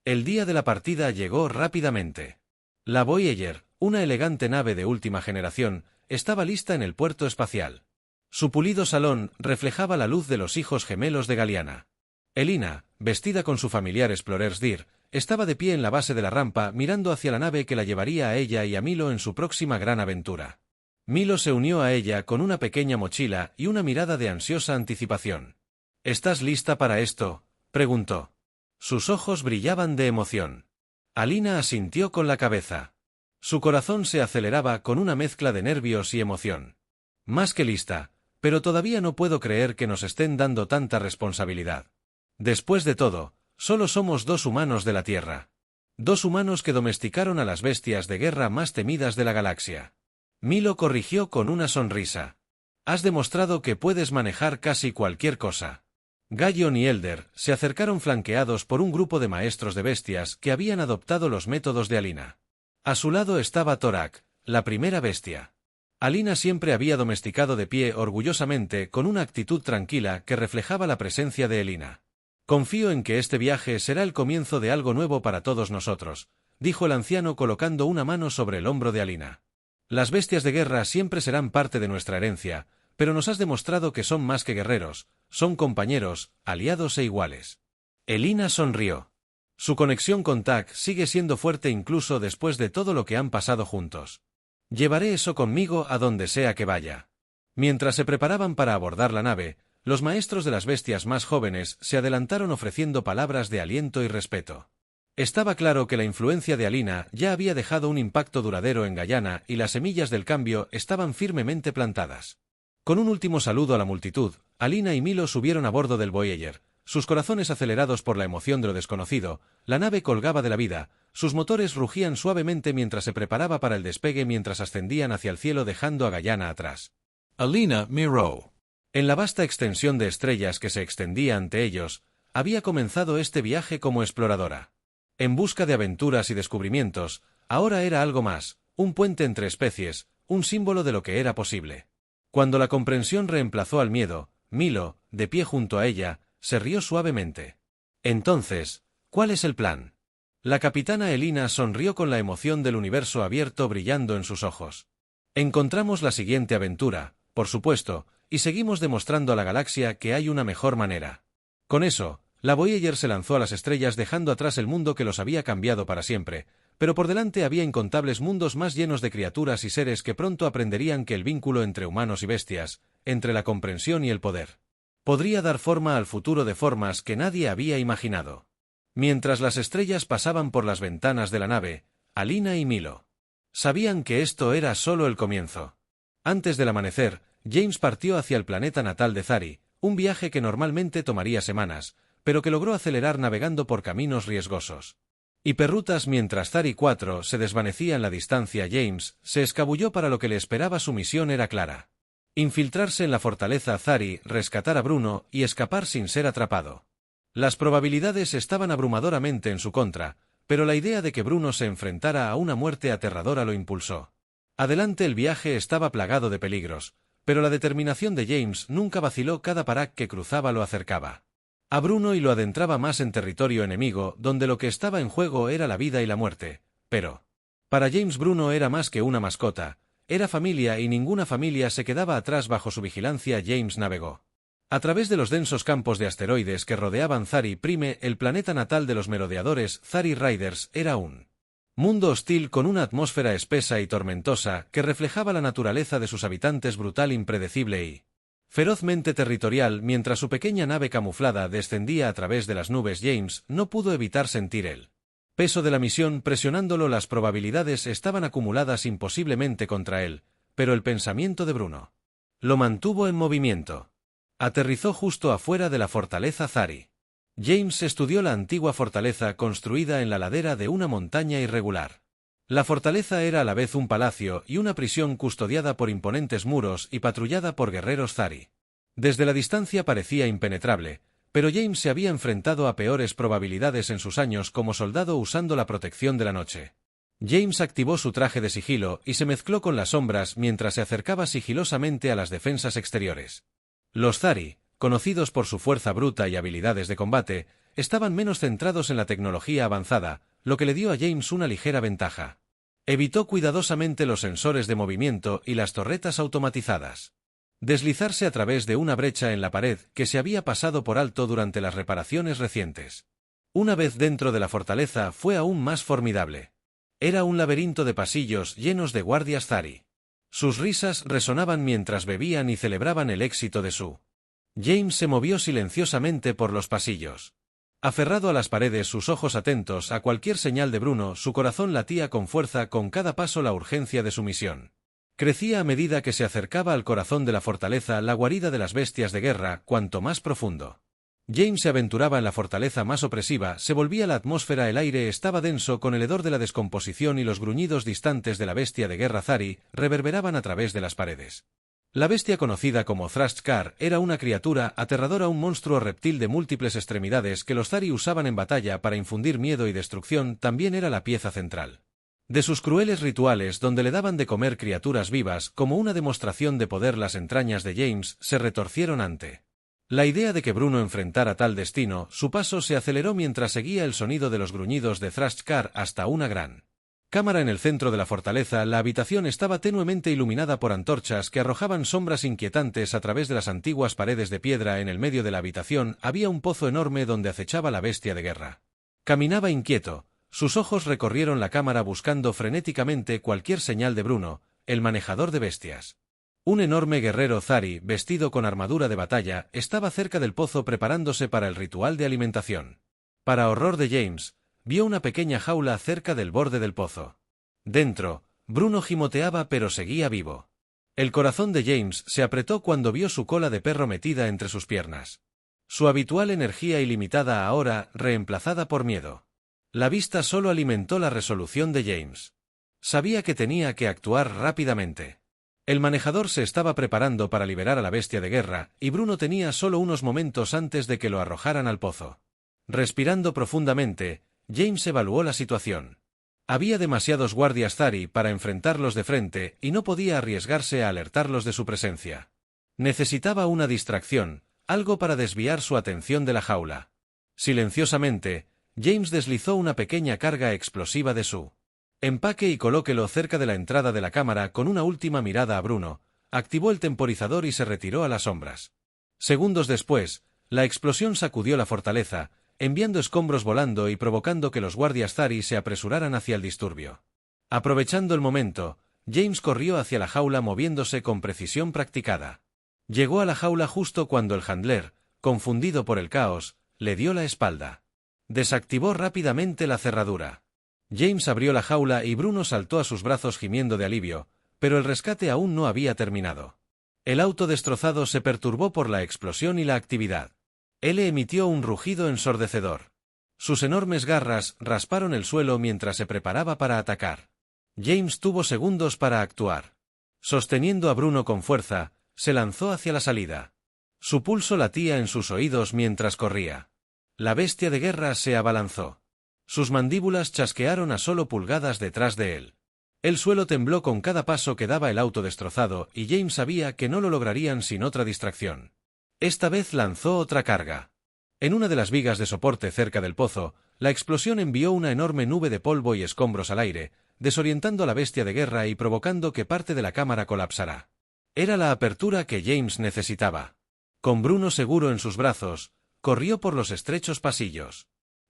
El día de la partida llegó rápidamente. La Voyager, una elegante nave de última generación, estaba lista en el puerto espacial. Su pulido salón reflejaba la luz de los hijos gemelos de Galiana. Elina, vestida con su familiar Explorer's Gear, estaba de pie en la base de la rampa mirando hacia la nave que la llevaría a ella y a Milo en su próxima gran aventura. Milo se unió a ella con una pequeña mochila y una mirada de ansiosa anticipación. ¿Estás lista para esto?, preguntó. Sus ojos brillaban de emoción. Alina asintió con la cabeza. Su corazón se aceleraba con una mezcla de nervios y emoción. Más que lista, pero todavía no puedo creer que nos estén dando tanta responsabilidad. Después de todo, solo somos 2 humanos de la Tierra. 2 humanos que domesticaron a las bestias de guerra más temidas de la galaxia. Milo corrigió con una sonrisa. Has demostrado que puedes manejar casi cualquier cosa. Gallion y Elder se acercaron flanqueados por un grupo de maestros de bestias que habían adoptado los métodos de Alina. A su lado estaba Torak, la primera bestia. Alina siempre había domesticado de pie orgullosamente con una actitud tranquila que reflejaba la presencia de Elina. Confío en que este viaje será el comienzo de algo nuevo para todos nosotros, dijo el anciano colocando una mano sobre el hombro de Alina. Las bestias de guerra siempre serán parte de nuestra herencia, pero nos has demostrado que son más que guerreros, son compañeros, aliados e iguales. Elina sonrió. Su conexión con Tak sigue siendo fuerte incluso después de todo lo que han pasado juntos. Llevaré eso conmigo a donde sea que vaya. Mientras se preparaban para abordar la nave, los maestros de las bestias más jóvenes se adelantaron ofreciendo palabras de aliento y respeto. Estaba claro que la influencia de Alina ya había dejado un impacto duradero en Guyana y las semillas del cambio estaban firmemente plantadas. Con un último saludo a la multitud, Alina y Milo subieron a bordo del Voyager, sus corazones acelerados por la emoción de lo desconocido. La nave colgaba de la vida, sus motores rugían suavemente mientras se preparaba para el despegue mientras ascendían hacia el cielo dejando a Guyana atrás. Alina miró. En la vasta extensión de estrellas que se extendía ante ellos, había comenzado este viaje como exploradora. En busca de aventuras y descubrimientos, ahora era algo más, un puente entre especies, un símbolo de lo que era posible. Cuando la comprensión reemplazó al miedo, Milo, de pie junto a ella, se rió suavemente. Entonces, ¿cuál es el plan? La capitana Elina sonrió con la emoción del universo abierto brillando en sus ojos. Encontramos la siguiente aventura, por supuesto, y seguimos demostrando a la galaxia que hay una mejor manera. Con eso, la Voyager se lanzó a las estrellas dejando atrás el mundo que los había cambiado para siempre, pero por delante había incontables mundos más llenos de criaturas y seres que pronto aprenderían que el vínculo entre humanos y bestias, entre la comprensión y el poder, podría dar forma al futuro de formas que nadie había imaginado. Mientras las estrellas pasaban por las ventanas de la nave, Alina y Milo sabían que esto era solo el comienzo. Antes del amanecer, James partió hacia el planeta natal de Zari, un viaje que normalmente tomaría semanas, pero que logró acelerar navegando por caminos riesgosos. Hiperrutas mientras Zari 4 se desvanecía en la distancia. James se escabulló para lo que le esperaba. Su misión era clara: infiltrarse en la fortaleza Zari, rescatar a Bruno y escapar sin ser atrapado. Las probabilidades estaban abrumadoramente en su contra, pero la idea de que Bruno se enfrentara a una muerte aterradora lo impulsó. Adelante el viaje estaba plagado de peligros, pero la determinación de James nunca vaciló. Cada parac que cruzaba lo acercaba a Bruno y lo adentraba más en territorio enemigo, donde lo que estaba en juego era la vida y la muerte. Pero para James Bruno era más que una mascota, era familia y ninguna familia se quedaba atrás bajo su vigilancia. James navegó a través de los densos campos de asteroides que rodeaban Zari Prime, el planeta natal de los merodeadores. Zari Riders era un mundo hostil con una atmósfera espesa y tormentosa que reflejaba la naturaleza de sus habitantes, brutal, impredecible y ferozmente territorial. Mientras su pequeña nave camuflada descendía a través de las nubes, James no pudo evitar sentir el peso de la misión presionándolo. Las probabilidades estaban acumuladas imposiblemente contra él, pero el pensamiento de Bruno lo mantuvo en movimiento. Aterrizó justo afuera de la fortaleza Zari. James estudió la antigua fortaleza construida en la ladera de una montaña irregular. La fortaleza era a la vez un palacio y una prisión custodiada por imponentes muros y patrullada por guerreros Zari. Desde la distancia parecía impenetrable, pero James se había enfrentado a peores probabilidades en sus años como soldado usando la protección de la noche. James activó su traje de sigilo y se mezcló con las sombras mientras se acercaba sigilosamente a las defensas exteriores. Los Zari, conocidos por su fuerza bruta y habilidades de combate, estaban menos centrados en la tecnología avanzada, lo que le dio a James una ligera ventaja. Evitó cuidadosamente los sensores de movimiento y las torretas automatizadas. Deslizarse a través de una brecha en la pared que se había pasado por alto durante las reparaciones recientes. Una vez dentro de la fortaleza fue aún más formidable. Era un laberinto de pasillos llenos de guardias Zari. Sus risas resonaban mientras bebían y celebraban el éxito de su. James se movió silenciosamente por los pasillos. Aferrado a las paredes, sus ojos atentos a cualquier señal de Bruno, su corazón latía con fuerza con cada paso la urgencia de su misión. Crecía a medida que se acercaba al corazón de la fortaleza, la guarida de las bestias de guerra, cuanto más profundo. James se aventuraba en la fortaleza más opresiva, se volvía la atmósfera, el aire estaba denso con el hedor de la descomposición y los gruñidos distantes de la bestia de guerra Zari reverberaban a través de las paredes. La bestia conocida como Thrashtkar era una criatura aterradora, un monstruo reptil de múltiples extremidades que los Zari usaban en batalla para infundir miedo y destrucción. También era la pieza central de sus crueles rituales, donde le daban de comer criaturas vivas. Como una demostración de poder, las entrañas de James se retorcieron ante la idea de que Bruno enfrentara tal destino. Su paso se aceleró mientras seguía el sonido de los gruñidos de Thrashtkar hasta una gran cámara en el centro de la fortaleza. La habitación estaba tenuemente iluminada por antorchas que arrojaban sombras inquietantes a través de las antiguas paredes de piedra. En el medio de la habitación había un pozo enorme donde acechaba la bestia de guerra. Caminaba inquieto, sus ojos recorrieron la cámara buscando frenéticamente cualquier señal de Bruno, el manejador de bestias. Un enorme guerrero Zari, vestido con armadura de batalla, estaba cerca del pozo preparándose para el ritual de alimentación. Para horror de James, vio una pequeña jaula cerca del borde del pozo. Dentro, Bruno gimoteaba pero seguía vivo. El corazón de James se apretó cuando vio su cola de perro metida entre sus piernas. Su habitual energía ilimitada ahora reemplazada por miedo. La vista solo alimentó la resolución de James. Sabía que tenía que actuar rápidamente. El manejador se estaba preparando para liberar a la bestia de guerra, y Bruno tenía solo unos momentos antes de que lo arrojaran al pozo. Respirando profundamente, James evaluó la situación. Había demasiados guardias Zari para enfrentarlos de frente y no podía arriesgarse a alertarlos de su presencia. Necesitaba una distracción, algo para desviar su atención de la jaula. Silenciosamente, James deslizó una pequeña carga explosiva de su empaque y colóquelo cerca de la entrada de la cámara. Con una última mirada a Bruno, activó el temporizador y se retiró a las sombras. Segundos después, la explosión sacudió la fortaleza, enviando escombros volando y provocando que los guardias Zari se apresuraran hacia el disturbio. Aprovechando el momento, James corrió hacia la jaula moviéndose con precisión practicada. Llegó a la jaula justo cuando el handler, confundido por el caos, le dio la espalda. Desactivó rápidamente la cerradura. James abrió la jaula y Bruno saltó a sus brazos gimiendo de alivio, pero el rescate aún no había terminado. El auto destrozado se perturbó por la explosión y la actividad. Él emitió un rugido ensordecedor. Sus enormes garras rasparon el suelo mientras se preparaba para atacar. James tuvo segundos para actuar. Sosteniendo a Bruno con fuerza, se lanzó hacia la salida. Su pulso latía en sus oídos mientras corría. La bestia de guerra se abalanzó. Sus mandíbulas chasquearon a solo pulgadas detrás de él. El suelo tembló con cada paso que daba el auto destrozado y James sabía que no lo lograrían sin otra distracción. Esta vez lanzó otra carga. En una de las vigas de soporte cerca del pozo, la explosión envió una enorme nube de polvo y escombros al aire, desorientando a la bestia de guerra y provocando que parte de la cámara colapsara. Era la apertura que James necesitaba. Con Bruno seguro en sus brazos, corrió por los estrechos pasillos.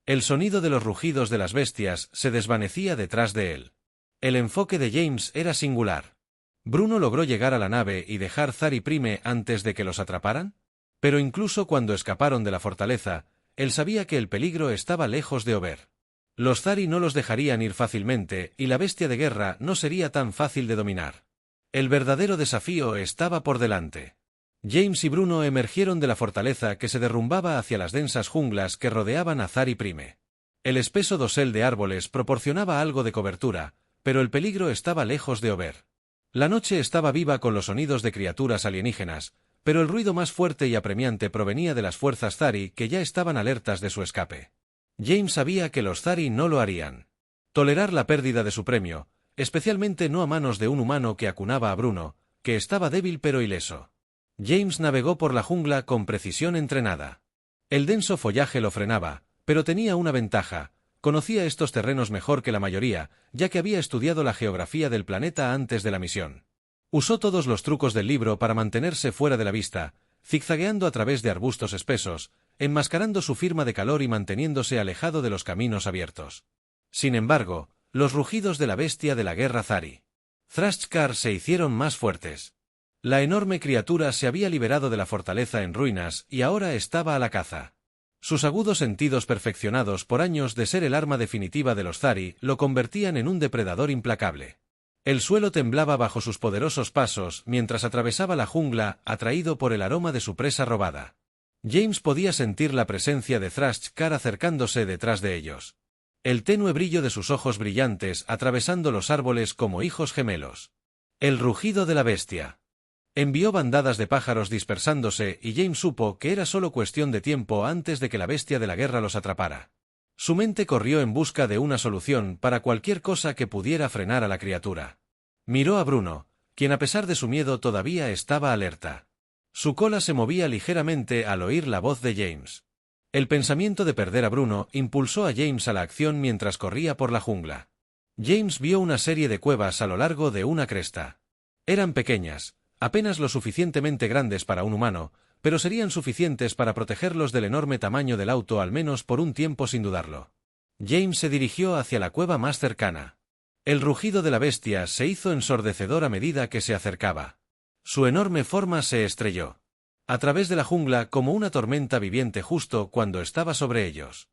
El sonido de los rugidos de las bestias se desvanecía detrás de él. El enfoque de James era singular. ¿Bruno logró llegar a la nave y dejar Zari Prime antes de que los atraparan? Pero incluso cuando escaparon de la fortaleza, él sabía que el peligro estaba lejos de Over. Los Zari no los dejarían ir fácilmente y la bestia de guerra no sería tan fácil de dominar. El verdadero desafío estaba por delante. James y Bruno emergieron de la fortaleza que se derrumbaba hacia las densas junglas que rodeaban a Zari Prime. El espeso dosel de árboles proporcionaba algo de cobertura, pero el peligro estaba lejos de Over. La noche estaba viva con los sonidos de criaturas alienígenas, pero el ruido más fuerte y apremiante provenía de las fuerzas Zari que ya estaban alertas de su escape. James sabía que los Zari no lo harían. Tolerar la pérdida de su premio, especialmente no a manos de un humano que acunaba a Bruno, que estaba débil pero ileso. James navegó por la jungla con precisión entrenada. El denso follaje lo frenaba, Pero tenía una ventaja: conocía estos terrenos mejor que la mayoría, ya que había estudiado la geografía del planeta antes de la misión. Usó todos los trucos del libro para mantenerse fuera de la vista, zigzagueando a través de arbustos espesos, enmascarando su firma de calor y manteniéndose alejado de los caminos abiertos. Sin embargo, los rugidos de la bestia de la guerra Zari Thrashtkar se hicieron más fuertes. La enorme criatura se había liberado de la fortaleza en ruinas y ahora estaba a la caza. Sus agudos sentidos perfeccionados por años de ser el arma definitiva de los Zari lo convertían en un depredador implacable. El suelo temblaba bajo sus poderosos pasos mientras atravesaba la jungla, atraído por el aroma de su presa robada. James podía sentir la presencia de Thrashtkar acercándose detrás de ellos. El tenue brillo de sus ojos brillantes atravesando los árboles como hijos gemelos. El rugido de la bestia. Envió bandadas de pájaros dispersándose y James supo que era solo cuestión de tiempo antes de que la bestia de la guerra los atrapara. Su mente corrió en busca de una solución para cualquier cosa que pudiera frenar a la criatura. Miró a Bruno, quien a pesar de su miedo todavía estaba alerta. Su cola se movía ligeramente al oír la voz de James. El pensamiento de perder a Bruno impulsó a James a la acción mientras corría por la jungla. James vio una serie de cuevas a lo largo de una cresta. Eran pequeñas, apenas lo suficientemente grandes para un humano, pero serían suficientes para protegerlos del enorme tamaño del auto al menos por un tiempo sin dudarlo. James se dirigió hacia la cueva más cercana. El rugido de la bestia se hizo ensordecedor a medida que se acercaba. Su enorme forma se estrelló a través de la jungla como una tormenta viviente justo cuando estaba sobre ellos.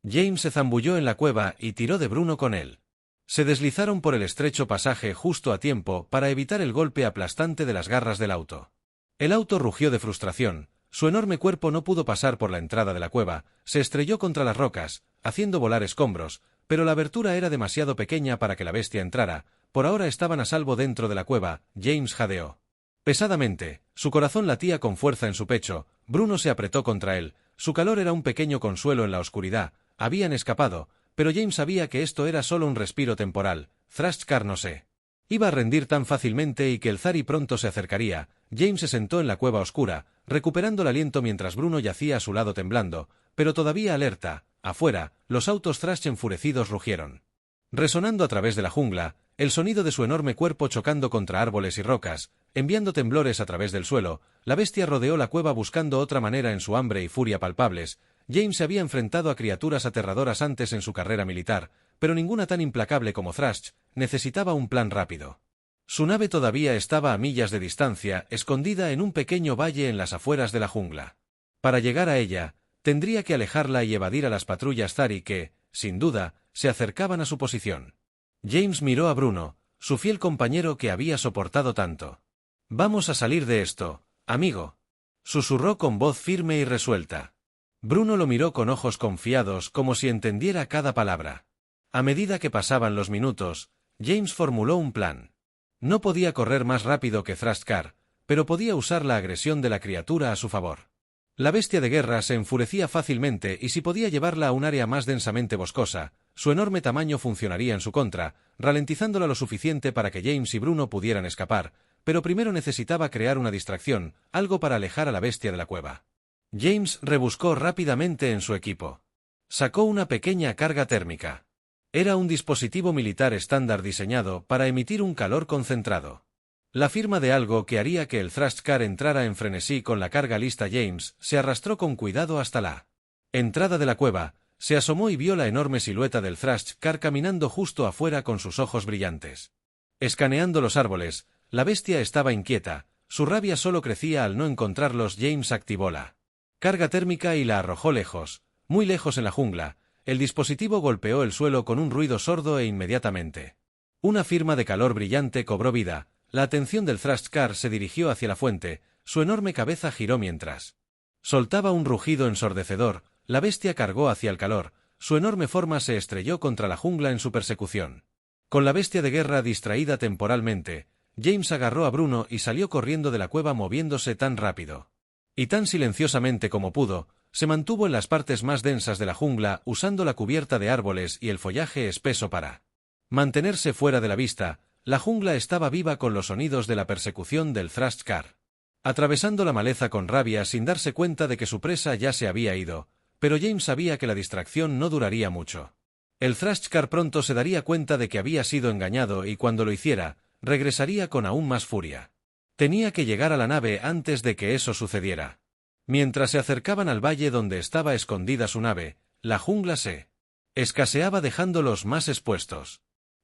James se zambulló en la cueva y tiró de Bruno con él. Se deslizaron por el estrecho pasaje justo a tiempo para evitar el golpe aplastante de las garras del auto. El auto rugió de frustración, su enorme cuerpo no pudo pasar por la entrada de la cueva, se estrelló contra las rocas, haciendo volar escombros, pero la abertura era demasiado pequeña para que la bestia entrara. Por ahora estaban a salvo dentro de la cueva. James jadeó pesadamente, su corazón latía con fuerza en su pecho. Bruno se apretó contra él, su calor era un pequeño consuelo en la oscuridad. Habían escapado, pero James sabía que esto era solo un respiro temporal. Thrashtkar no se iba a rendir tan fácilmente y que el Zari pronto se acercaría. James se sentó en la cueva oscura, recuperando el aliento mientras Bruno yacía a su lado temblando, pero todavía alerta. Afuera, los autos Thrash enfurecidos rugieron. Resonando a través de la jungla, el sonido de su enorme cuerpo chocando contra árboles y rocas, enviando temblores a través del suelo, la bestia rodeó la cueva buscando otra manera en su hambre y furia palpables. James se había enfrentado a criaturas aterradoras antes en su carrera militar, pero ninguna tan implacable como Thrash. Necesitaba un plan rápido. Su nave todavía estaba a millas de distancia, escondida en un pequeño valle en las afueras de la jungla. Para llegar a ella, tendría que alejarla y evadir a las patrullas Zari que, sin duda, se acercaban a su posición. James miró a Bruno, su fiel compañero que había soportado tanto. «Vamos a salir de esto, amigo», susurró con voz firme y resuelta. Bruno lo miró con ojos confiados como si entendiera cada palabra. A medida que pasaban los minutos, James formuló un plan. No podía correr más rápido que Thrashtkar, pero podía usar la agresión de la criatura a su favor. La bestia de guerra se enfurecía fácilmente y si podía llevarla a un área más densamente boscosa, su enorme tamaño funcionaría en su contra, ralentizándola lo suficiente para que James y Bruno pudieran escapar, pero primero necesitaba crear una distracción, algo para alejar a la bestia de la cueva. James rebuscó rápidamente en su equipo. Sacó una pequeña carga térmica. Era un dispositivo militar estándar diseñado para emitir un calor concentrado. La firma de algo que haría que el Thrashtkar entrara en frenesí con la carga lista. James se arrastró con cuidado hasta la entrada de la cueva, se asomó y vio la enorme silueta del Thrashtkar caminando justo afuera con sus ojos brillantes. Escaneando los árboles, la bestia estaba inquieta, su rabia solo crecía al no encontrarlos. James activó la carga térmica y la arrojó lejos, muy lejos en la jungla. El dispositivo golpeó el suelo con un ruido sordo e inmediatamente una firma de calor brillante cobró vida. La atención del Thrashtkar se dirigió hacia la fuente, su enorme cabeza giró mientras soltaba un rugido ensordecedor. La bestia cargó hacia el calor, su enorme forma se estrelló contra la jungla en su persecución. Con la bestia de guerra distraída temporalmente, James agarró a Bruno y salió corriendo de la cueva moviéndose tan rápido y tan silenciosamente como pudo. Se mantuvo en las partes más densas de la jungla usando la cubierta de árboles y el follaje espeso para mantenerse fuera de la vista. La jungla estaba viva con los sonidos de la persecución del Thrashtkar. Atravesando la maleza con rabia sin darse cuenta de que su presa ya se había ido, pero James sabía que la distracción no duraría mucho. El Thrashcar pronto se daría cuenta de que había sido engañado y cuando lo hiciera, regresaría con aún más furia. Tenía que llegar a la nave antes de que eso sucediera. Mientras se acercaban al valle donde estaba escondida su nave, la jungla se escaseaba dejándolos más expuestos.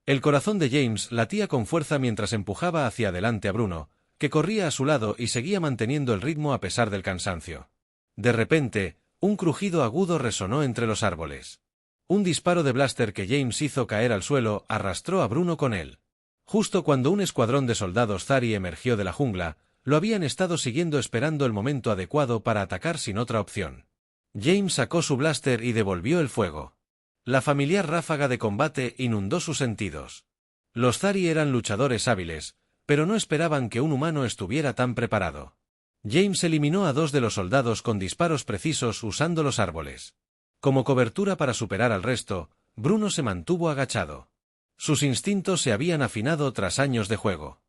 El corazón de James latía con fuerza mientras empujaba hacia adelante a Bruno, que corría a su lado y seguía manteniendo el ritmo a pesar del cansancio. De repente, un crujido agudo resonó entre los árboles. Un disparo de blaster que James hizo caer al suelo arrastró a Bruno con él. Justo cuando un escuadrón de soldados Thari emergió de la jungla, lo habían estado siguiendo esperando el momento adecuado para atacar sin otra opción. James sacó su blaster y devolvió el fuego. La familiar ráfaga de combate inundó sus sentidos. Los Thari eran luchadores hábiles, pero no esperaban que un humano estuviera tan preparado. James eliminó a 2 de los soldados con disparos precisos usando los árboles. Como cobertura para superar al resto, Bruno se mantuvo agachado. Sus instintos se habían afinado tras años de juego.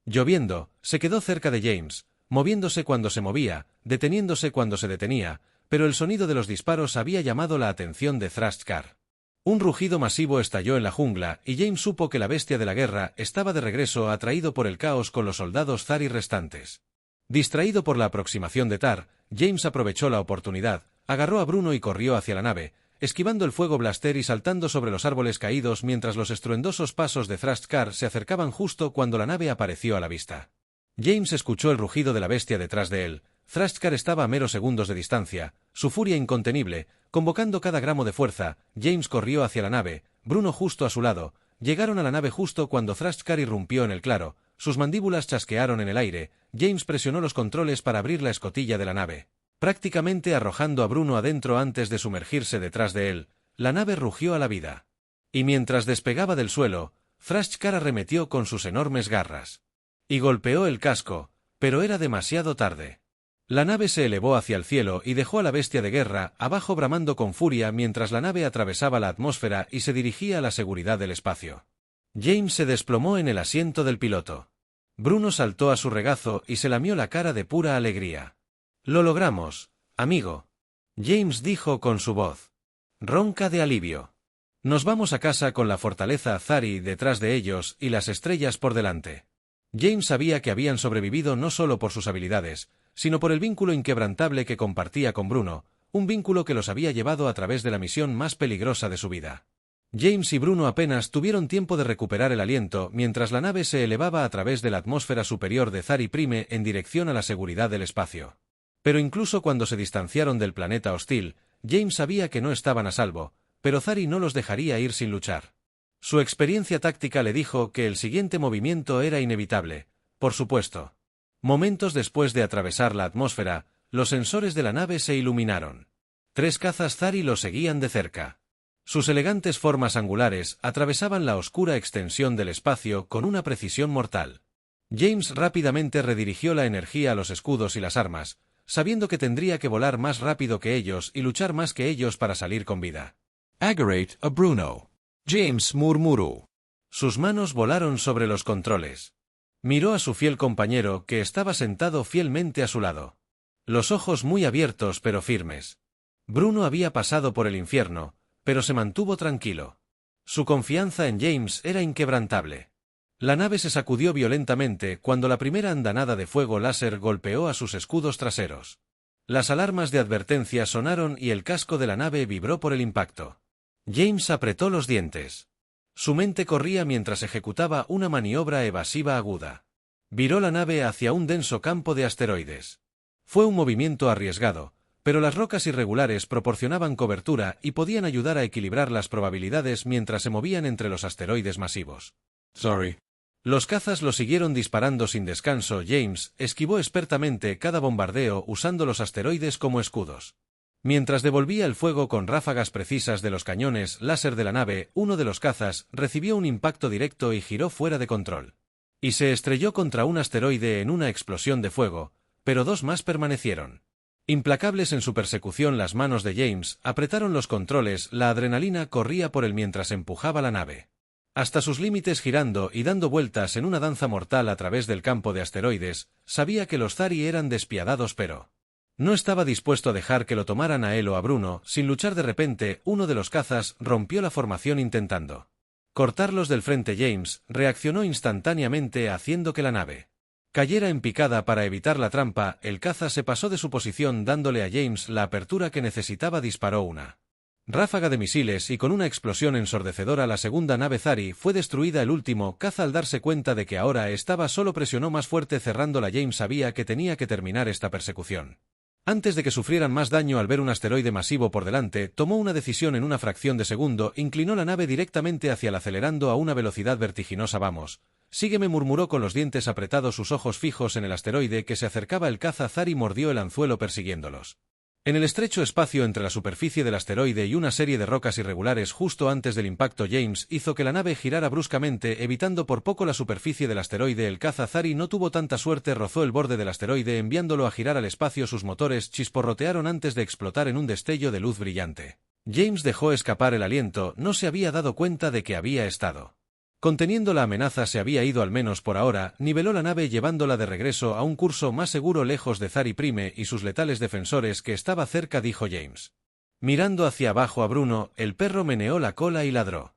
Lloviendo, se quedó cerca de James, moviéndose cuando se movía, deteniéndose cuando se detenía, pero el sonido de los disparos había llamado la atención de Thrashcar. Un rugido masivo estalló en la jungla y James supo que la bestia de la guerra estaba de regreso atraído por el caos con los soldados Thari restantes. Distraído por la aproximación de Tar, James aprovechó la oportunidad, agarró a Bruno y corrió hacia la nave, esquivando el fuego blaster y saltando sobre los árboles caídos mientras los estruendosos pasos de Thrashcar se acercaban justo cuando la nave apareció a la vista. James escuchó el rugido de la bestia detrás de él. Thrashcar estaba a meros segundos de distancia, su furia incontenible, convocando cada gramo de fuerza. James corrió hacia la nave, Bruno justo a su lado. Llegaron a la nave justo cuando Thrashcar irrumpió en el claro, sus mandíbulas chasquearon en el aire. James presionó los controles para abrir la escotilla de la nave, prácticamente arrojando a Bruno adentro antes de sumergirse detrás de él. La nave rugió a la vida. Y mientras despegaba del suelo, Thrashcar arremetió con sus enormes garras. Y golpeó el casco, pero era demasiado tarde. La nave se elevó hacia el cielo y dejó a la bestia de guerra abajo bramando con furia mientras la nave atravesaba la atmósfera y se dirigía a la seguridad del espacio. James se desplomó en el asiento del piloto. Bruno saltó a su regazo y se lamió la cara de pura alegría. «Lo logramos, amigo», James dijo con su voz ronca de alivio. «Nos vamos a casa con la fortaleza Thari detrás de ellos y las estrellas por delante». James sabía que habían sobrevivido no solo por sus habilidades, sino por el vínculo inquebrantable que compartía con Bruno, un vínculo que los había llevado a través de la misión más peligrosa de su vida. James y Bruno apenas tuvieron tiempo de recuperar el aliento mientras la nave se elevaba a través de la atmósfera superior de Thari Prime en dirección a la seguridad del espacio. Pero incluso cuando se distanciaron del planeta hostil, James sabía que no estaban a salvo, pero Thari no los dejaría ir sin luchar. Su experiencia táctica le dijo que el siguiente movimiento era inevitable, por supuesto. Momentos después de atravesar la atmósfera, los sensores de la nave se iluminaron. 3 cazas Thari lo seguían de cerca. Sus elegantes formas angulares atravesaban la oscura extensión del espacio con una precisión mortal. James rápidamente redirigió la energía a los escudos y las armas, sabiendo que tendría que volar más rápido que ellos y luchar más que ellos para salir con vida. «Agarrate a Bruno», James murmuró. Sus manos volaron sobre los controles. Miró a su fiel compañero que estaba sentado fielmente a su lado. Los ojos muy abiertos pero firmes. Bruno había pasado por el infierno, pero se mantuvo tranquilo. Su confianza en James era inquebrantable. La nave se sacudió violentamente cuando la primera andanada de fuego láser golpeó a sus escudos traseros. Las alarmas de advertencia sonaron y el casco de la nave vibró por el impacto. James apretó los dientes. Su mente corría mientras ejecutaba una maniobra evasiva aguda. Viró la nave hacia un denso campo de asteroides. Fue un movimiento arriesgado, pero las rocas irregulares proporcionaban cobertura y podían ayudar a equilibrar las probabilidades mientras se movían entre los asteroides masivos. «Sorry». Los cazas lo siguieron disparando sin descanso. James esquivó expertamente cada bombardeo usando los asteroides como escudos. Mientras devolvía el fuego con ráfagas precisas de los cañones láser de la nave, uno de los cazas recibió un impacto directo y giró fuera de control. Y se estrelló contra un asteroide en una explosión de fuego, pero 2 más permanecieron. Implacables en su persecución, las manos de James apretaron los controles, la adrenalina corría por él mientras empujaba la nave. Hasta sus límites girando y dando vueltas en una danza mortal a través del campo de asteroides, sabía que los Thari eran despiadados pero No estaba dispuesto a dejar que lo tomaran a él o a Bruno. Sin luchar, de repente, uno de los cazas rompió la formación intentando cortarlos del frente. James reaccionó instantáneamente haciendo que la nave cayera en picada. Para evitar la trampa, el caza se pasó de su posición dándole a James la apertura que necesitaba. Disparó una ráfaga de misiles y con una explosión ensordecedora la segunda nave Zari fue destruida. El último caza, al darse cuenta de que ahora estaba solo, presionó más fuerte cerrándola. James sabía que tenía que terminar esta persecución antes de que sufrieran más daño. Al ver un asteroide masivo por delante, tomó una decisión en una fracción de segundo. Inclinó la nave directamente hacia él acelerando a una velocidad vertiginosa. Vamos, sígueme, murmuró con los dientes apretados, sus ojos fijos en el asteroide que se acercaba. El caza Zari mordió el anzuelo persiguiéndolos. En el estrecho espacio entre la superficie del asteroide y una serie de rocas irregulares justo antes del impacto, James hizo que la nave girara bruscamente, evitando por poco la superficie del asteroide. El caza Zari no tuvo tanta suerte, rozó el borde del asteroide enviándolo a girar al espacio. Sus motores chisporrotearon antes de explotar en un destello de luz brillante. James dejó escapar el aliento. No se había dado cuenta de que había estado conteniendo la amenaza. Se había ido, al menos por ahora. Niveló la nave llevándola de regreso a un curso más seguro, lejos de Zari Prime y sus letales defensores, que estaba cerca, dijo James. Mirando hacia abajo a Bruno, el perro meneó la cola y ladró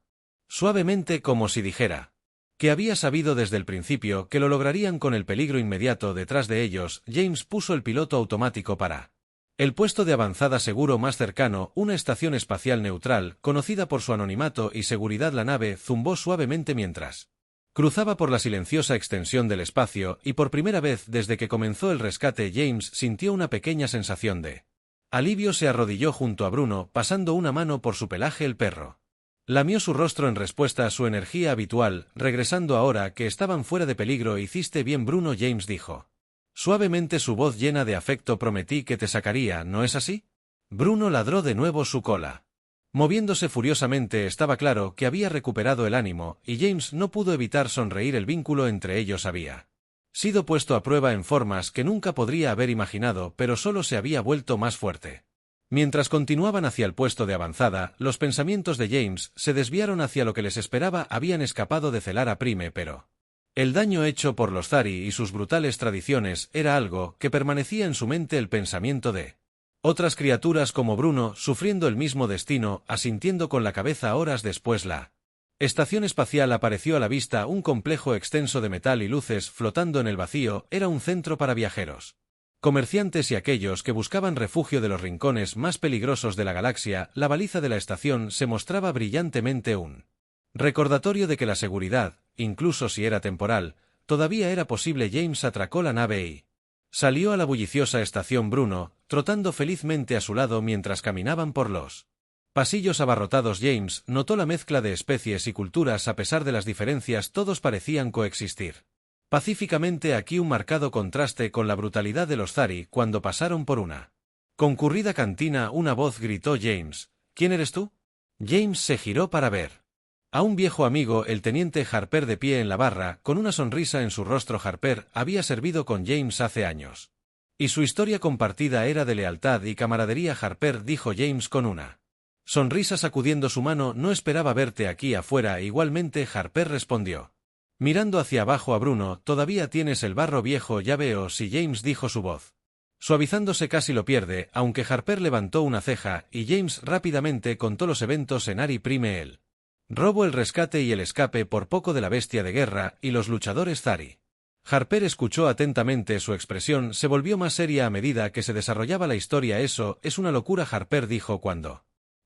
suavemente, como si dijera que había sabido desde el principio que lo lograrían con el peligro inmediato detrás de ellos. James puso el piloto automático para el puesto de avanzada seguro más cercano, una estación espacial neutral, conocida por su anonimato y seguridad. La nave zumbó suavemente mientras cruzaba por la silenciosa extensión del espacio, y por primera vez desde que comenzó el rescate, James sintió una pequeña sensación de alivio. Se arrodilló junto a Bruno, pasando una mano por su pelaje. El perro lamió su rostro en respuesta a su energía habitual, regresando ahora que estaban fuera de peligro. Hiciste bien, Bruno, James dijo suavemente, su voz llena de afecto. Prometí que te sacaría, ¿no es así? Bruno ladró de nuevo su cola, moviéndose furiosamente. Estaba claro que había recuperado el ánimo, y James no pudo evitar sonreír. El vínculo entre ellos había sido puesto a prueba en formas que nunca podría haber imaginado, pero solo se había vuelto más fuerte. Mientras continuaban hacia el puesto de avanzada, los pensamientos de James se desviaron hacia lo que les esperaba. Habían escapado de Celara Prime, pero el daño hecho por los Zari y sus brutales tradiciones era algo que permanecía en su mente. El pensamiento de otras criaturas como Bruno sufriendo el mismo destino, asintiendo con la cabeza. Horas después, la estación espacial apareció a la vista, un complejo extenso de metal y luces flotando en el vacío. Era un centro para viajeros, comerciantes y aquellos que buscaban refugio de los rincones más peligrosos de la galaxia. La baliza de la estación se mostraba brillantemente, un recordatorio de que la seguridad, incluso si era temporal, todavía era posible. James atracó la nave y salió a la bulliciosa estación. Bruno, trotando felizmente a su lado mientras caminaban por los pasillos abarrotados. James notó la mezcla de especies y culturas. A pesar de las diferencias, todos parecían coexistir pacíficamente. Aquí un marcado contraste con la brutalidad de los Zari. Cuando pasaron por una concurrida cantina, una voz gritó: James, ¿quién eres tú? James se giró para ver a un viejo amigo, el teniente Harper, de pie en la barra, con una sonrisa en su rostro. Harper había servido con James hace años, y su historia compartida era de lealtad y camaradería. Harper, dijo James con una sonrisa sacudiendo su mano, no esperaba verte aquí afuera. Igualmente, Harper respondió, mirando hacia abajo a Bruno. Todavía tienes el barro viejo, ya veo. Sí, James dijo, su voz suavizándose. Casi lo pierde, aunque Harper levantó una ceja, y James rápidamente contó los eventos en Ari Prime, el robo, el rescate y el escape por poco de la bestia de guerra y los luchadores Zari. Harper escuchó atentamente. Su expresión se volvió más seria a medida que se desarrollaba la historia. Eso es una locura, Harper dijo cuando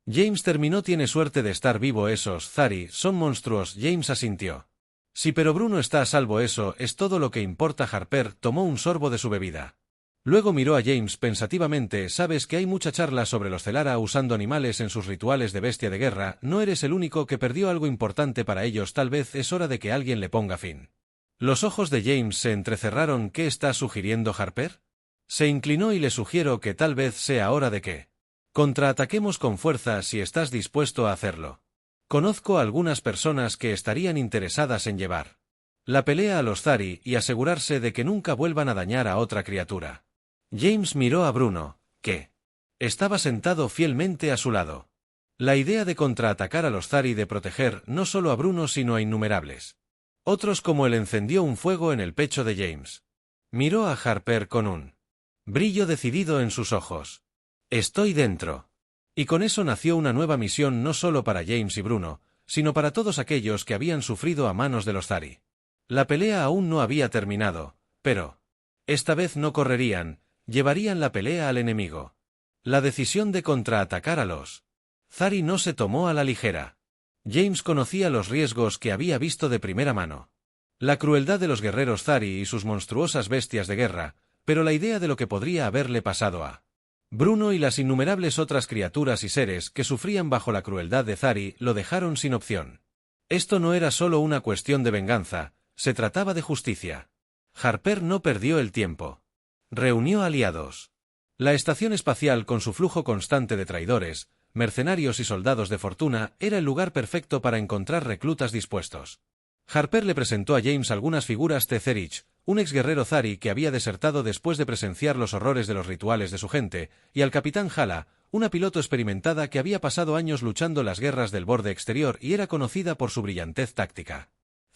James terminó. Tiene suerte de estar vivo. Esos Zari son monstruos. James asintió. Sí, pero Bruno está a salvo. Eso es todo lo que importa. Harper tomó un sorbo de su bebida. Luego miró a James pensativamente. Sabes que hay mucha charla sobre los Celara usando animales en sus rituales de bestia de guerra. No eres el único que perdió algo importante para ellos. Tal vez es hora de que alguien le ponga fin. Los ojos de James se entrecerraron. ¿Qué está sugiriendo Harper? Se inclinó. Y le sugiero que tal vez sea hora de que contraataquemos con fuerza, si estás dispuesto a hacerlo. Conozco a algunas personas que estarían interesadas en llevar la pelea a los Zari y asegurarse de que nunca vuelvan a dañar a otra criatura. James miró a Bruno, que estaba sentado fielmente a su lado. La idea de contraatacar a los Zari, de proteger no solo a Bruno sino a innumerables otros como él, encendió un fuego en el pecho de James. Miró a Harper con un Brillo decidido en sus ojos. Estoy dentro. Y con eso nació una nueva misión no solo para James y Bruno, sino para todos aquellos que habían sufrido a manos de los Zari. La pelea aún no había terminado, pero esta vez no correrían, llevarían la pelea al enemigo. La decisión de contraatacar a los Zari no se tomó a la ligera. James conocía los riesgos que había visto de primera mano. La crueldad de los guerreros Zari y sus monstruosas bestias de guerra, pero la idea de lo que podría haberle pasado a Bruno y las innumerables otras criaturas y seres que sufrían bajo la crueldad de Zari lo dejaron sin opción. Esto no era solo una cuestión de venganza, se trataba de justicia. Harper no perdió el tiempo. Reunió aliados. La estación espacial, con su flujo constante de traidores, mercenarios y soldados de fortuna, era el lugar perfecto para encontrar reclutas dispuestos. Harper le presentó a James algunas figuras de Therich, un exguerrero Zari que había desertado después de presenciar los horrores de los rituales de su gente, y al capitán Hala, una piloto experimentada que había pasado años luchando las guerras del borde exterior y era conocida por su brillantez táctica.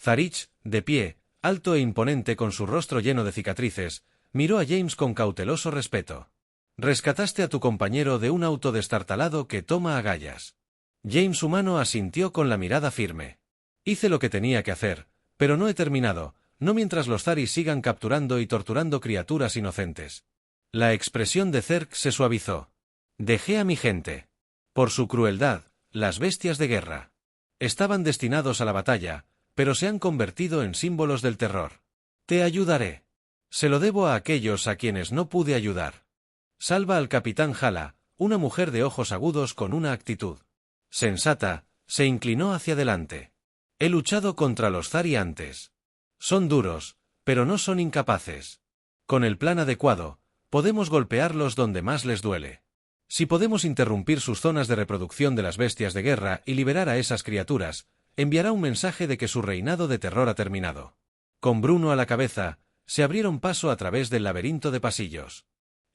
Tharich, de pie, alto e imponente con su rostro lleno de cicatrices, miró a James con cauteloso respeto. «Rescataste a tu compañero de un auto destartalado que toma agallas». James humano asintió con la mirada firme. «Hice lo que tenía que hacer, pero no he terminado, no mientras los Zari sigan capturando y torturando criaturas inocentes». La expresión de Zerg se suavizó. «Dejé a mi gente. Por su crueldad, las bestias de guerra. Estaban destinados a la batalla, pero se han convertido en símbolos del terror. Te ayudaré. Se lo debo a aquellos a quienes no pude ayudar». Salva al capitán Hala, una mujer de ojos agudos con una actitud sensata, se inclinó hacia adelante. «He luchado contra los Zari antes. Son duros, pero no son incapaces. Con el plan adecuado, podemos golpearlos donde más les duele. Si podemos interrumpir sus zonas de reproducción de las bestias de guerra y liberar a esas criaturas, enviará un mensaje de que su reinado de terror ha terminado». Con Bruno a la cabeza, se abrieron paso a través del laberinto de pasillos.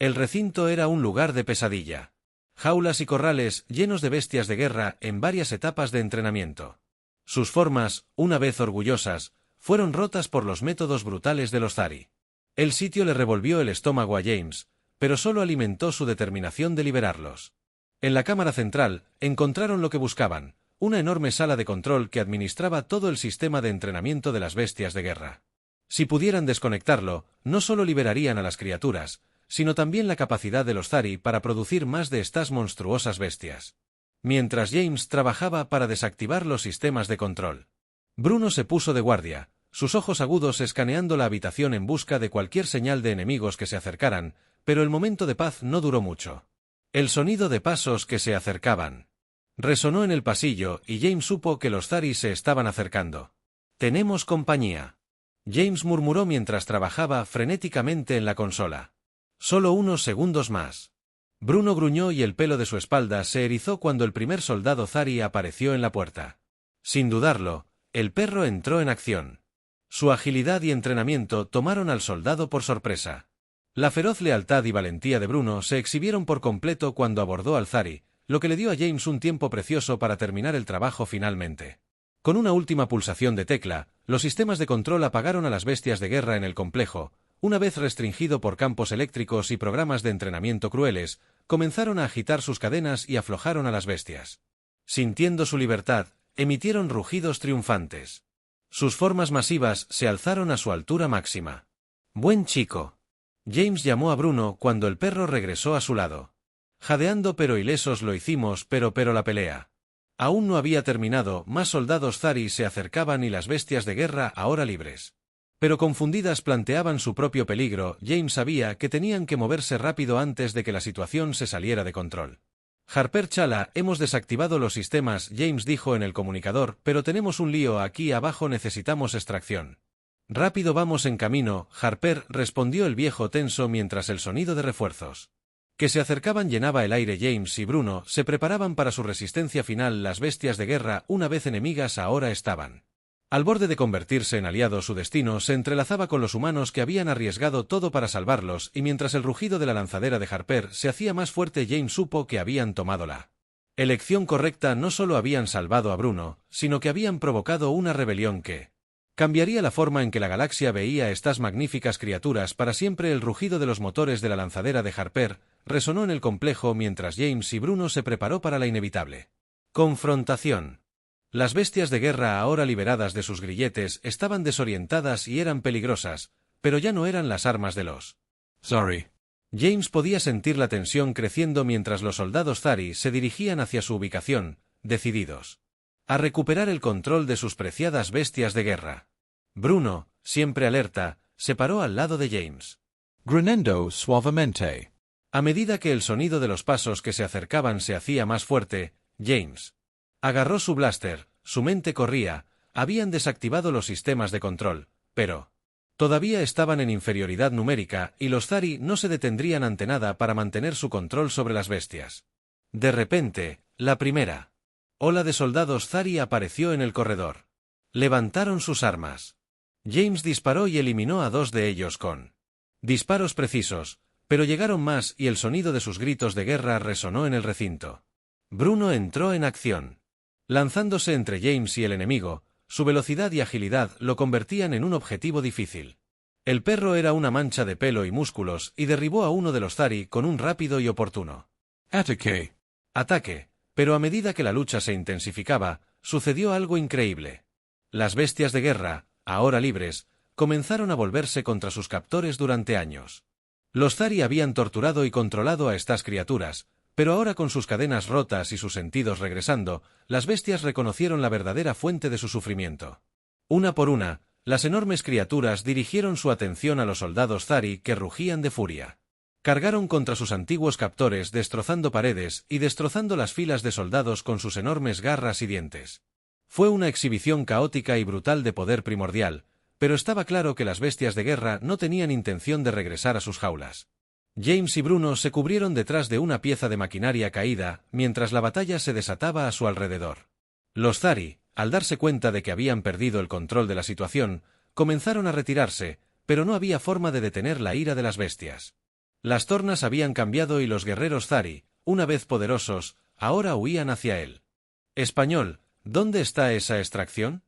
El recinto era un lugar de pesadilla. Jaulas y corrales llenos de bestias de guerra en varias etapas de entrenamiento. Sus formas, una vez orgullosas, fueron rotas por los métodos brutales de los Zari. El sitio le revolvió el estómago a James, pero solo alimentó su determinación de liberarlos. En la cámara central, encontraron lo que buscaban, una enorme sala de control que administraba todo el sistema de entrenamiento de las bestias de guerra. Si pudieran desconectarlo, no solo liberarían a las criaturas, sino también la capacidad de los Zari para producir más de estas monstruosas bestias. Mientras James trabajaba para desactivar los sistemas de control, Bruno se puso de guardia, sus ojos agudos escaneando la habitación en busca de cualquier señal de enemigos que se acercaran, pero el momento de paz no duró mucho. El sonido de pasos que se acercaban resonó en el pasillo y James supo que los Zari se estaban acercando. «Tenemos compañía», James murmuró mientras trabajaba frenéticamente en la consola. «Solo unos segundos más». Bruno gruñó y el pelo de su espalda se erizó cuando el primer soldado Zari apareció en la puerta. Sin dudarlo, el perro entró en acción. Su agilidad y entrenamiento tomaron al soldado por sorpresa. La feroz lealtad y valentía de Bruno se exhibieron por completo cuando abordó al Zari, lo que le dio a James un tiempo precioso para terminar el trabajo finalmente. Con una última pulsación de tecla, los sistemas de control apagaron a las bestias de guerra en el complejo. Una vez restringido por campos eléctricos y programas de entrenamiento crueles, comenzaron a agitar sus cadenas y aflojaron a las bestias. Sintiendo su libertad, emitieron rugidos triunfantes. Sus formas masivas se alzaron a su altura máxima. «Buen chico». James llamó a Bruno cuando el perro regresó a su lado. «Jadeando pero ilesos lo hicimos, pero la pelea aún no había terminado, más soldados Zari se acercaban y las bestias de guerra, ahora libres, pero confundidas, planteaban su propio peligro. James sabía que tenían que moverse rápido antes de que la situación se saliera de control. «Harper Chala, hemos desactivado los sistemas», James dijo en el comunicador, «pero tenemos un lío aquí abajo, necesitamos extracción». «Rápido, vamos en camino», Harper, respondió el viejo tenso mientras el sonido de refuerzos que se acercaban llenaba el aire. James y Bruno se preparaban para su resistencia final. Las bestias de guerra, una vez enemigas, ahora estaban al borde de convertirse en aliados. Su destino se entrelazaba con los humanos que habían arriesgado todo para salvarlos, y mientras el rugido de la lanzadera de Harper se hacía más fuerte, James supo que habían tomado la elección correcta. No solo habían salvado a Bruno, sino que habían provocado una rebelión que Cambiaría la forma en que la galaxia veía a estas magníficas criaturas para siempre. El rugido de los motores de la lanzadera de Harper resonó en el complejo mientras James y Bruno se preparó para la inevitable confrontación. Las bestias de guerra, ahora liberadas de sus grilletes, estaban desorientadas y eran peligrosas, pero ya no eran las armas de los Thari. James podía sentir la tensión creciendo mientras los soldados Thari se dirigían hacia su ubicación, decididos a recuperar el control de sus preciadas bestias de guerra. Bruno, siempre alerta, se paró al lado de James. Grinendo suavemente. A medida que el sonido de los pasos que se acercaban se hacía más fuerte, James agarró su blaster, su mente corría, habían desactivado los sistemas de control, pero todavía estaban en inferioridad numérica y los Thari no se detendrían ante nada para mantener su control sobre las bestias. De repente, la primera ola de soldados Thari apareció en el corredor. Levantaron sus armas. James disparó y eliminó a 2 de ellos con disparos precisos, pero llegaron más y el sonido de sus gritos de guerra resonó en el recinto. Bruno entró en acción. Lanzándose entre James y el enemigo, su velocidad y agilidad lo convertían en un objetivo difícil. El perro era una mancha de pelo y músculos y derribó a uno de los Thari con un rápido y oportuno ataque, pero a medida que la lucha se intensificaba, sucedió algo increíble. Las bestias de guerra, ahora libres, comenzaron a volverse contra sus captores durante años. Los Thari habían torturado y controlado a estas criaturas, pero ahora con sus cadenas rotas y sus sentidos regresando, las bestias reconocieron la verdadera fuente de su sufrimiento. Una por una, las enormes criaturas dirigieron su atención a los soldados Thari que rugían de furia. Cargaron contra sus antiguos captores destrozando paredes y destrozando las filas de soldados con sus enormes garras y dientes. Fue una exhibición caótica y brutal de poder primordial, pero estaba claro que las bestias de guerra no tenían intención de regresar a sus jaulas. James y Bruno se cubrieron detrás de una pieza de maquinaria caída mientras la batalla se desataba a su alrededor. Los Thari, al darse cuenta de que habían perdido el control de la situación, comenzaron a retirarse, pero no había forma de detener la ira de las bestias. Las tornas habían cambiado y los guerreros Thari, una vez poderosos, ahora huían hacia él. Español, ¿dónde está esa extracción?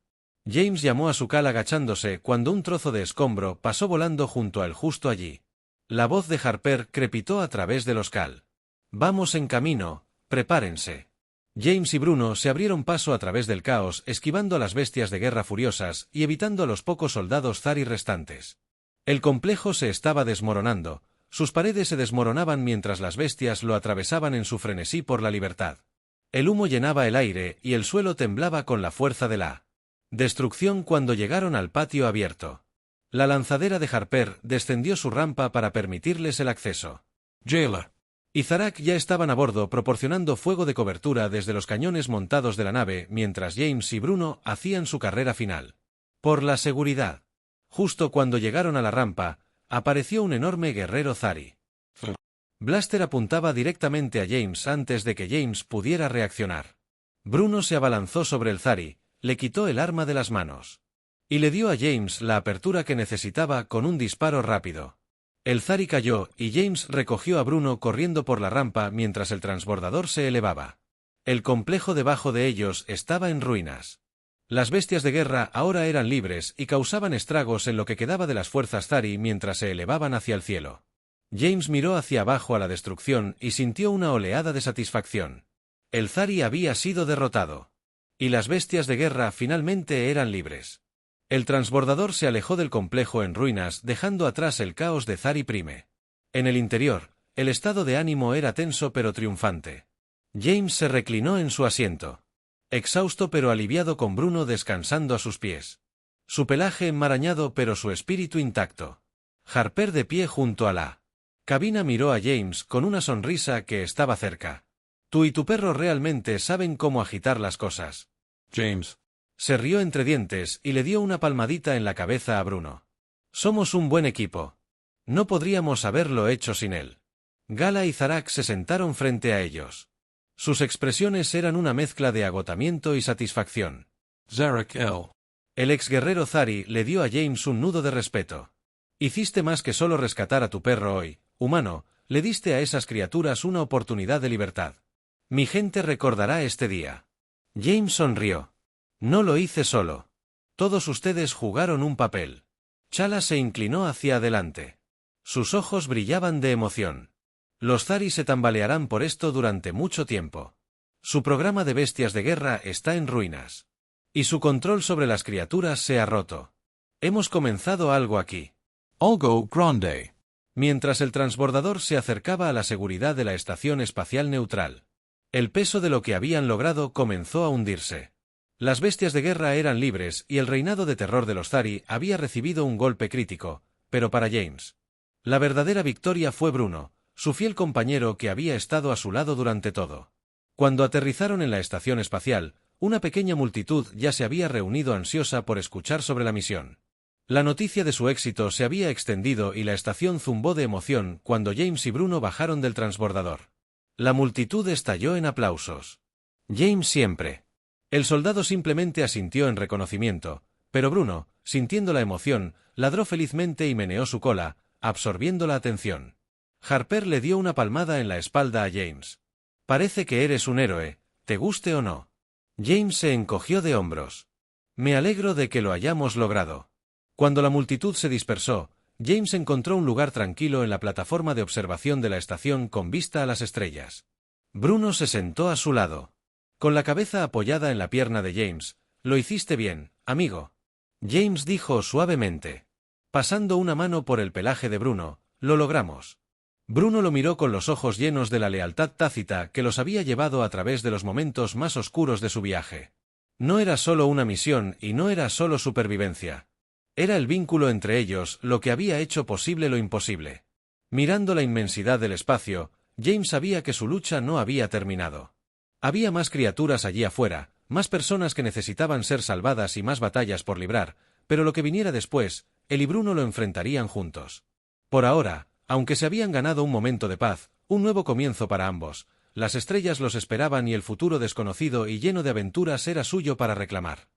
James llamó a su Cal agachándose cuando un trozo de escombro pasó volando junto a él justo allí. La voz de Harper crepitó a través de los Cal. Vamos en camino, prepárense. James y Bruno se abrieron paso a través del caos, esquivando a las bestias de guerra furiosas y evitando a los pocos soldados Thari restantes. El complejo se estaba desmoronando, sus paredes se desmoronaban mientras las bestias lo atravesaban en su frenesí por la libertad. El humo llenaba el aire y el suelo temblaba con la fuerza de la destrucción cuando llegaron al patio abierto. La lanzadera de Harper descendió su rampa para permitirles el acceso. Jayla y Zarak ya estaban a bordo proporcionando fuego de cobertura desde los cañones montados de la nave mientras James y Bruno hacían su carrera final. Por la seguridad. Justo cuando llegaron a la rampa, apareció un enorme guerrero Thari. Blaster apuntaba directamente a James antes de que James pudiera reaccionar. Bruno se abalanzó sobre el Thari, le quitó el arma de las manos. Y le dio a James la apertura que necesitaba con un disparo rápido. El Thari cayó y James recogió a Bruno corriendo por la rampa mientras el transbordador se elevaba. El complejo debajo de ellos estaba en ruinas. Las bestias de guerra ahora eran libres y causaban estragos en lo que quedaba de las fuerzas Thari mientras se elevaban hacia el cielo. James miró hacia abajo a la destrucción y sintió una oleada de satisfacción. El Thari había sido derrotado. Y las bestias de guerra finalmente eran libres. El transbordador se alejó del complejo en ruinas dejando atrás el caos de Thari Prime. En el interior, el estado de ánimo era tenso pero triunfante. James se reclinó en su asiento. Exhausto pero aliviado con Bruno descansando a sus pies. Su pelaje enmarañado pero su espíritu intacto. Harper de pie junto a la cabina miró a James con una sonrisa que estaba cerca. Tú y tu perro realmente saben cómo agitar las cosas. James se rió entre dientes y le dio una palmadita en la cabeza a Bruno. Somos un buen equipo. No podríamos haberlo hecho sin él. Gala y Zarak se sentaron frente a ellos. Sus expresiones eran una mezcla de agotamiento y satisfacción. Zarak L. El ex guerrero Thari le dio a James un nudo de respeto. Hiciste más que solo rescatar a tu perro hoy, humano, le diste a esas criaturas una oportunidad de libertad. Mi gente recordará este día. James sonrió. No lo hice solo. Todos ustedes jugaron un papel. Chala se inclinó hacia adelante. Sus ojos brillaban de emoción. Los Zari se tambalearán por esto durante mucho tiempo. Su programa de bestias de guerra está en ruinas. Y su control sobre las criaturas se ha roto. Hemos comenzado algo aquí. Algo grande. Mientras el transbordador se acercaba a la seguridad de la estación espacial neutral, el peso de lo que habían logrado comenzó a hundirse. Las bestias de guerra eran libres y el reinado de terror de los Zari había recibido un golpe crítico, pero para James. La verdadera victoria fue Bruno, su fiel compañero que había estado a su lado durante todo. Cuando aterrizaron en la estación espacial, una pequeña multitud ya se había reunido ansiosa por escuchar sobre la misión. La noticia de su éxito se había extendido y la estación zumbó de emoción cuando James y Bruno bajaron del transbordador. La multitud estalló en aplausos. James siempre. El soldado simplemente asintió en reconocimiento, pero Bruno, sintiendo la emoción, ladró felizmente y meneó su cola, absorbiendo la atención. Harper le dio una palmada en la espalda a James. Parece que eres un héroe, te guste o no. James se encogió de hombros. Me alegro de que lo hayamos logrado. Cuando la multitud se dispersó, James encontró un lugar tranquilo en la plataforma de observación de la estación con vista a las estrellas. Bruno se sentó a su lado. Con la cabeza apoyada en la pierna de James, lo hiciste bien, amigo. James dijo suavemente. Pasando una mano por el pelaje de Bruno, lo logramos. Bruno lo miró con los ojos llenos de la lealtad tácita que los había llevado a través de los momentos más oscuros de su viaje. No era solo una misión y no era solo supervivencia. Era el vínculo entre ellos lo que había hecho posible lo imposible. Mirando la inmensidad del espacio, James sabía que su lucha no había terminado. Había más criaturas allí afuera, más personas que necesitaban ser salvadas y más batallas por librar, pero lo que viniera después, él y Bruno lo enfrentarían juntos. Por ahora, aunque se habían ganado un momento de paz, un nuevo comienzo para ambos, las estrellas los esperaban y el futuro desconocido y lleno de aventuras era suyo para reclamar.